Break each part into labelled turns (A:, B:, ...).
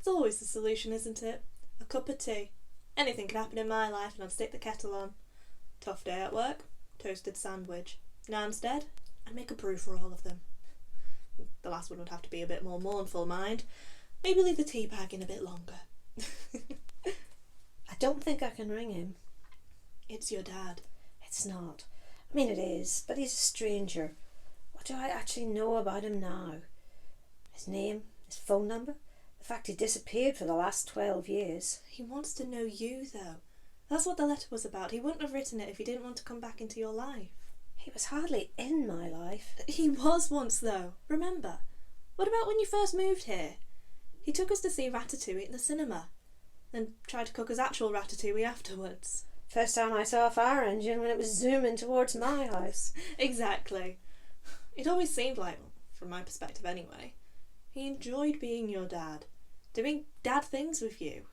A: It's always the solution, isn't it? A cup of tea. Anything can happen in my life and I'd stick the kettle on. Tough day at work, toasted sandwich. Nan's dead, I'd make a brew for all of them. The last one would have to be a bit more mournful, mind. Maybe leave the tea bag in a bit longer.
B: I don't think I can ring him.
A: It's your dad.
B: It's not. I mean, it is, but he's a stranger. What do I actually know about him now? His name, his phone number, the fact he disappeared for the last 12 years.
A: He wants to know you, though. That's what the letter was about. He wouldn't have written it if he didn't want to come back into your life.
B: He was hardly in my life.
A: He was once, though. Remember? What about when you first moved here? He took us to see Ratatouille at the cinema, then tried to cook us actual ratatouille afterwards.
B: First time I saw a fire engine when it was zooming towards my house.
A: Exactly. It always seemed like, from my perspective anyway, he enjoyed being your dad, doing dad things with you.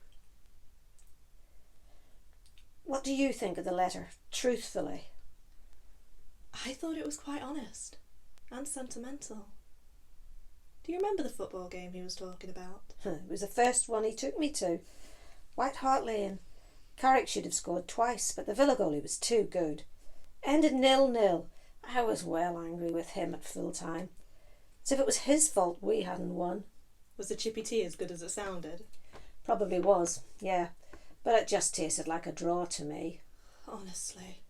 B: What do you think of the letter, truthfully?
A: I thought it was quite honest and sentimental. Do you remember the football game he was talking about?
B: It was the first one he took me to. White Hart Lane. Carrick should have scored twice, but the Villa goalie was too good. Ended 0-0. I was well angry with him at full time. As if it was his fault we hadn't won.
A: Was the Chippy tea as good as it sounded?
B: Probably was, yeah. But it just tasted like a draw to me.
A: Honestly.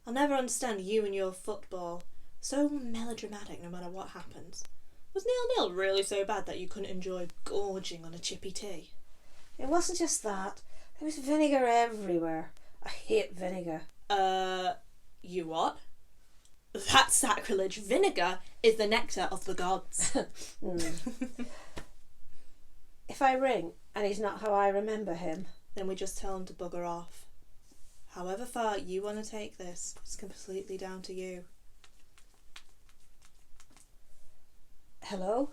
A: I'll never understand you and your football. So melodramatic no matter what happens. Was 0-0 really so bad that you couldn't enjoy gorging on a Chippy tea?
B: It wasn't just that. There was vinegar everywhere. I hate vinegar.
A: You what? That's sacrilege. Vinegar is the nectar of the gods.
B: If I ring and he's not how I remember him,
A: then we just tell him to bugger off. However far you want to take this, it's completely down to you.
B: Hello?